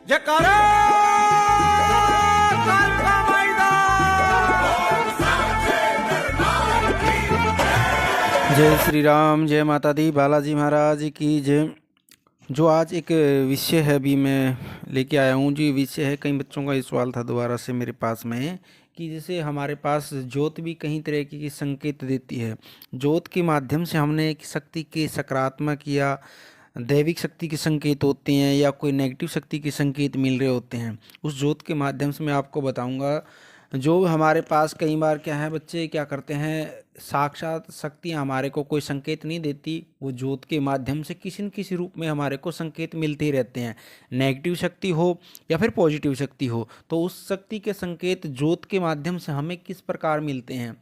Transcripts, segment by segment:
जयकारा कालका मैदान। जय श्री राम, जय माता दी, बालाजी महाराज की जय। जो आज एक विषय है अभी मैं लेके आया हूँ जी। विषय है, कई बच्चों का ये सवाल था दोबारा से मेरे पास में कि जैसे हमारे पास ज्योत भी कई तरह की संकेत देती है। ज्योत के माध्यम से हमने एक शक्ति के सकारात्मक या दैविक शक्ति के संकेत होते हैं या कोई नेगेटिव शक्ति के संकेत मिल रहे होते हैं। उस ज्योत के माध्यम से मैं आपको बताऊंगा। जो हमारे पास कई बार क्या है, बच्चे क्या करते हैं, साक्षात शक्तियाँ हमारे को कोई संकेत नहीं देती, वो ज्योत के माध्यम से किसी न किसी रूप में हमारे को संकेत मिलते ही रहते हैं। नेगेटिव शक्ति हो या फिर पॉजिटिव शक्ति हो, तो उस शक्ति के संकेत ज्योत के माध्यम से हमें किस प्रकार मिलते हैं।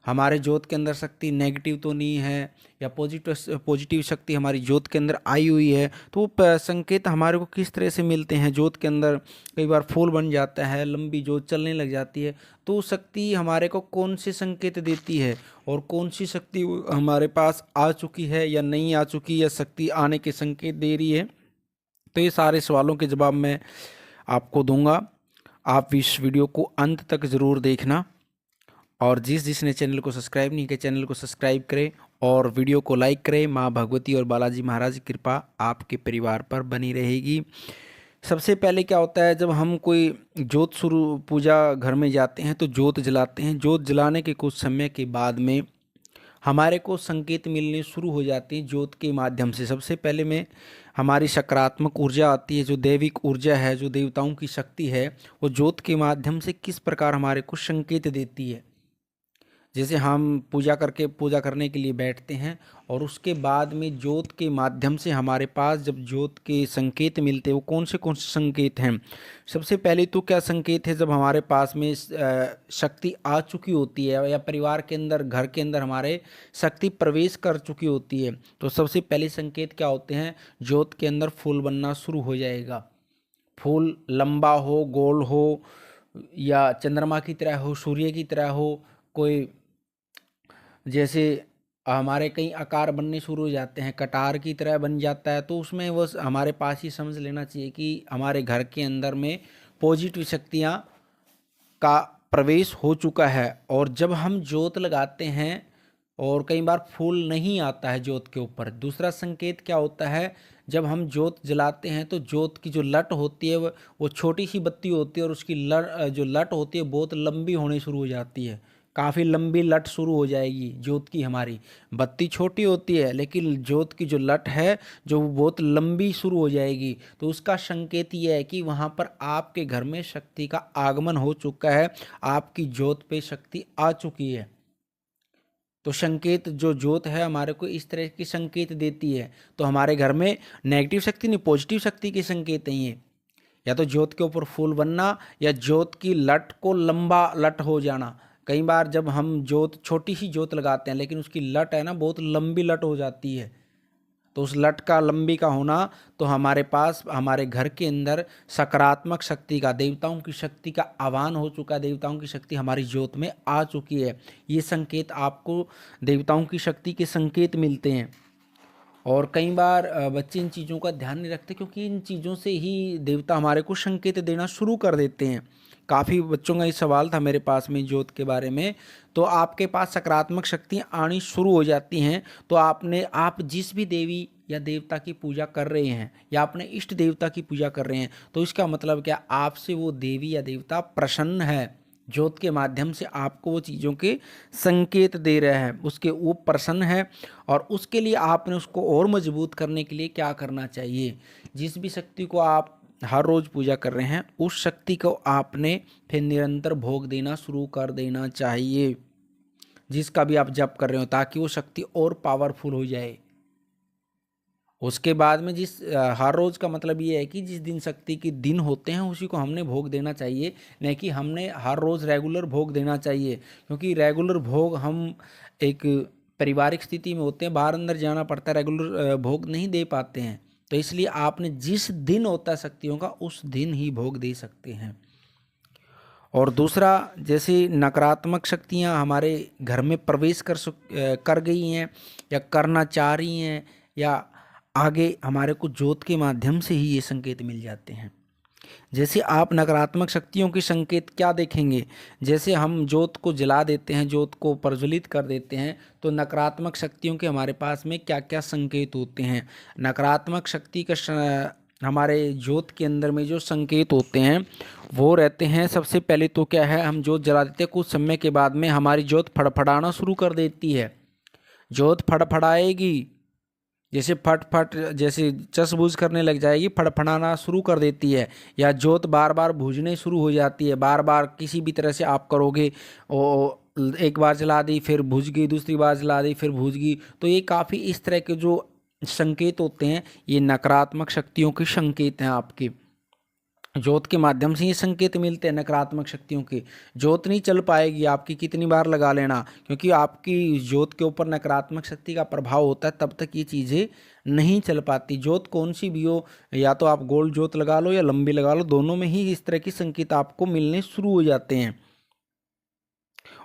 हमारे ज्योत के अंदर शक्ति नेगेटिव तो नहीं है या पॉजिटिव शक्ति हमारी ज्योत के अंदर आई हुई है, तो वो संकेत हमारे को किस तरह से मिलते हैं। ज्योत के अंदर कई बार फूल बन जाता है, लंबी ज्योत चलने लग जाती है, तो शक्ति हमारे को कौन से संकेत देती है और कौन सी शक्ति हमारे पास आ चुकी है या नहीं आ चुकी या शक्ति आने के संकेत दे रही है। तो ये सारे सवालों के जवाब मैं आपको दूंगा। आप इस वीडियो को अंत तक ज़रूर देखना और जिसने चैनल को सब्सक्राइब नहीं किया चैनल को सब्सक्राइब करें और वीडियो को लाइक करें। माँ भगवती और बालाजी महाराज की कृपा आपके परिवार पर बनी रहेगी। सबसे पहले क्या होता है, जब हम कोई ज्योत शुरू पूजा घर में जाते हैं तो ज्योत जलाते हैं। ज्योत जलाने के कुछ समय के बाद में हमारे को संकेत मिलने शुरू हो जाते हैं ज्योत के माध्यम से। सबसे पहले में हमारी सकारात्मक ऊर्जा आती है, जो दैविक ऊर्जा है, जो देवताओं की शक्ति है, वो ज्योत के माध्यम से किस प्रकार हमारे को संकेत देती है। जैसे हम पूजा करने के लिए बैठते हैं और उसके बाद में ज्योत के माध्यम से हमारे पास जब ज्योत के संकेत मिलते हैं, वो कौन से संकेत हैं। सबसे पहले तो क्या संकेत है, जब हमारे पास में शक्ति आ चुकी होती है या परिवार के अंदर, घर के अंदर हमारे शक्ति प्रवेश कर चुकी होती है, तो सबसे पहले संकेत क्या होते हैं, ज्योत के अंदर फूल बनना शुरू हो जाएगा। फूल लंबा हो, गोल हो या चंद्रमा की तरह हो, सूर्य की तरह हो, कोई जैसे हमारे कई आकार बनने शुरू हो जाते हैं, कटार की तरह बन जाता है, तो उसमें वो हमारे पास ही समझ लेना चाहिए कि हमारे घर के अंदर में पॉजिटिव शक्तियाँ का प्रवेश हो चुका है। और जब हम ज्योत लगाते हैं और कई बार फूल नहीं आता है ज्योत के ऊपर, दूसरा संकेत क्या होता है, जब हम ज्योत जलाते हैं तो ज्योत की जो लट होती है वो छोटी सी बत्ती होती है और उसकी जो लट होती है बहुत लंबी होनी शुरू हो जाती है। काफ़ी लंबी लट शुरू हो जाएगी ज्योत की। हमारी बत्ती छोटी होती है लेकिन ज्योत की जो लट है जो वो बहुत लंबी शुरू हो जाएगी, तो उसका संकेत ये है कि वहाँ पर आपके घर में शक्ति का आगमन हो चुका है, आपकी ज्योत पे शक्ति आ चुकी है। तो संकेत जो ज्योत है हमारे को इस तरह की संकेत देती है। तो हमारे घर में नेगेटिव शक्ति नहीं, पॉजिटिव शक्ति के संकेत नहीं है, या तो ज्योत के ऊपर फूल बनना या ज्योत की लट को लंबा लट हो जाना। कई बार जब हम छोटी सी ज्योत लगाते हैं लेकिन उसकी लट है ना बहुत लंबी लट हो जाती है, तो उस लट का लंबी का होना, तो हमारे पास हमारे घर के अंदर सकारात्मक शक्ति का, देवताओं की शक्ति का आह्वान हो चुका है, देवताओं की शक्ति हमारी ज्योत में आ चुकी है। ये संकेत आपको देवताओं की शक्ति के संकेत मिलते हैं। और कई बार बच्चे इन चीज़ों का ध्यान नहीं रखते क्योंकि इन चीज़ों से ही देवता हमारे को संकेत देना शुरू कर देते हैं। काफ़ी बच्चों का ये सवाल था मेरे पास में ज्योत के बारे में। तो आपके पास सकारात्मक शक्तियाँ आनी शुरू हो जाती हैं, तो आप जिस भी देवी या देवता की पूजा कर रहे हैं या अपने इष्ट देवता की पूजा कर रहे हैं, तो इसका मतलब क्या, आपसे वो देवी या देवता प्रसन्न है। ज्योत के माध्यम से आपको वो चीज़ों के संकेत दे रहा है, उसके वो प्रसन्न है। और उसके लिए आपने उसको और मजबूत करने के लिए क्या करना चाहिए, जिस भी शक्ति को आप हर रोज़ पूजा कर रहे हैं उस शक्ति को आपने फिर निरंतर भोग देना शुरू कर देना चाहिए, जिसका भी आप जप कर रहे हो, ताकि वो शक्ति और पावरफुल हो जाए। उसके बाद में हर रोज़ का मतलब ये है कि जिस दिन शक्ति के दिन होते हैं उसी को हमने भोग देना चाहिए, नहीं कि हमने हर रोज़ रेगुलर भोग देना चाहिए। क्योंकि रेगुलर भोग हम एक पारिवारिक स्थिति में होते हैं, बाहर अंदर जाना पड़ता है, रेगुलर भोग नहीं दे पाते हैं। तो इसलिए आपने जिस दिन होता है शक्तियों का उस दिन ही भोग दे सकते हैं। और दूसरा, जैसे नकारात्मक शक्तियाँ हमारे घर में प्रवेश कर गई हैं या करना चाह रही हैं या आगे हमारे को ज्योत के माध्यम से ही ये संकेत मिल जाते हैं। जैसे आप नकारात्मक शक्तियों के संकेत क्या देखेंगे, जैसे हम जोत को जला देते हैं, जोत को प्रज्वलित कर देते हैं, तो नकारात्मक शक्तियों के हमारे पास में क्या क्या संकेत होते हैं। नकारात्मक शक्ति का हमारे जोत के अंदर में जो संकेत होते हैं वो रहते हैं, सबसे पहले तो क्या है, हम जोत जला देते हैं, कुछ समय के बाद में हमारी जोत फड़फड़ाना शुरू कर देती है। जोत फड़फड़ाएगी, जैसे फट फट जैसे चस बुझ करने लग जाएगी, फड़फड़ाना शुरू कर देती है, या जोत बार बार बुझने शुरू हो जाती है। बार बार किसी भी तरह से आप करोगे, एक बार जला दी फिर बुझ गई, दूसरी बार जला दी फिर बुझ गई, तो ये काफ़ी इस तरह के जो संकेत होते हैं ये नकारात्मक शक्तियों के संकेत हैं। आपके जोत के माध्यम से ये संकेत मिलते हैं नकारात्मक शक्तियों के। जोत नहीं चल पाएगी आपकी, कितनी बार लगा लेना, क्योंकि आपकी जोत के ऊपर नकारात्मक शक्ति का प्रभाव होता है, तब तक ये चीज़ें नहीं चल पाती। जोत कौन सी भी हो, या तो आप गोल जोत लगा लो या लंबी लगा लो, दोनों में ही इस तरह के संकेत आपको मिलने शुरू हो जाते हैं।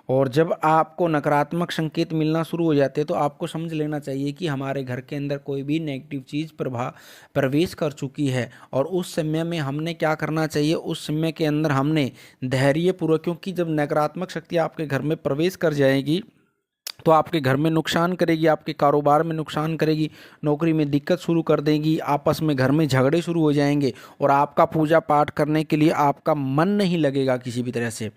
और जब आपको नकारात्मक संकेत मिलना शुरू हो जाते हैं तो आपको समझ लेना चाहिए कि हमारे घर के अंदर कोई भी नेगेटिव चीज़ प्रवेश कर चुकी है। और उस समय में हमने क्या करना चाहिए, उस समय के अंदर हमने धैर्यपूर्वक, क्योंकि जब नकारात्मक शक्ति आपके घर में प्रवेश कर जाएगी तो आपके घर में नुकसान करेगी, आपके कारोबार में नुकसान करेगी, नौकरी में दिक्कत शुरू कर देगी, आपस में घर में झगड़े शुरू हो जाएंगे, और आपका पूजा पाठ करने के लिए आपका मन नहीं लगेगा, किसी भी तरह से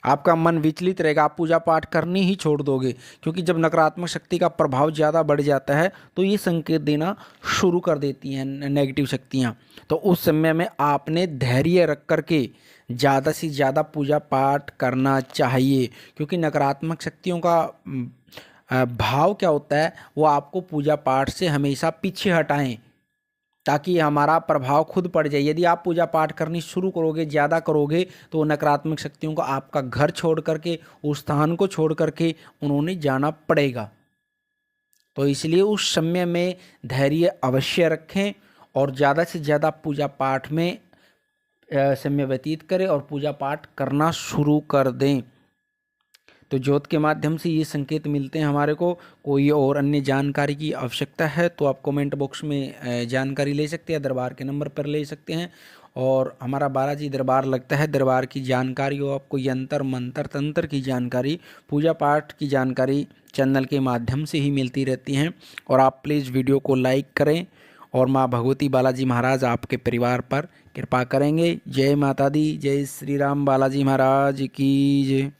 आपका मन विचलित रहेगा, आप पूजा पाठ करनी ही छोड़ दोगे। क्योंकि जब नकारात्मक शक्ति का प्रभाव ज़्यादा बढ़ जाता है तो ये संकेत देना शुरू कर देती हैं नेगेटिव शक्तियाँ। तो उस समय में आपने धैर्य रख करके ज़्यादा से ज़्यादा पूजा पाठ करना चाहिए, क्योंकि नकारात्मक शक्तियों का भाव क्या होता है, वो आपको पूजा पाठ से हमेशा पीछे हटाएं, ताकि हमारा प्रभाव खुद पड़ जाए। यदि आप पूजा पाठ करनी शुरू करोगे, ज़्यादा करोगे, तो नकारात्मक शक्तियों को आपका घर छोड़ करके, उस स्थान को छोड़ करके उन्होंने जाना पड़ेगा। तो इसलिए उस समय में धैर्य अवश्य रखें और ज़्यादा से ज़्यादा पूजा पाठ में समय व्यतीत करें और पूजा पाठ करना शुरू कर दें। तो ज्योत के माध्यम से ये संकेत मिलते हैं हमारे को। कोई और अन्य जानकारी की आवश्यकता है तो आप कमेंट बॉक्स में जानकारी ले सकते हैं, दरबार के नंबर पर ले सकते हैं। और हमारा बालाजी दरबार लगता है, दरबार की जानकारी हो, आपको यंत्र मंत्र तंत्र की जानकारी, पूजा पाठ की जानकारी चैनल के माध्यम से ही मिलती रहती हैं। और आप प्लीज़ वीडियो को लाइक करें और माँ भगवती बालाजी महाराज आपके परिवार पर कृपा करेंगे। जय माता दी, जय श्री राम, बालाजी महाराज की जय।